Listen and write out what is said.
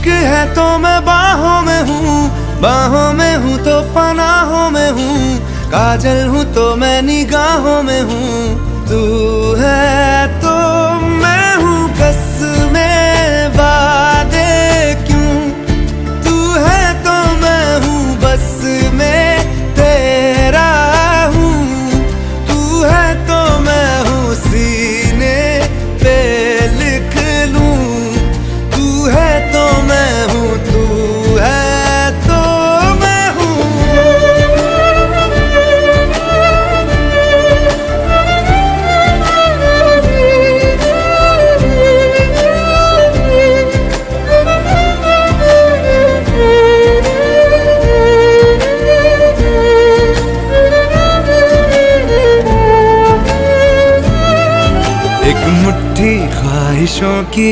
इश्क है तो मैं बाहों में हूँ तो पनाहों में हूँ, काजल हूँ तो मैं निगाहों में हूँ। तू है तो मैं हूँ कसमें वादे क्यों, तू है तो मैं हूँ बस में तेरा हूँ। तू है तो मैं हूँ सीने पे लिख लूं, तू है तो मैं हूँ, तू है तो मैं हूँ। एक मुट्ठी ख्वाहिशों की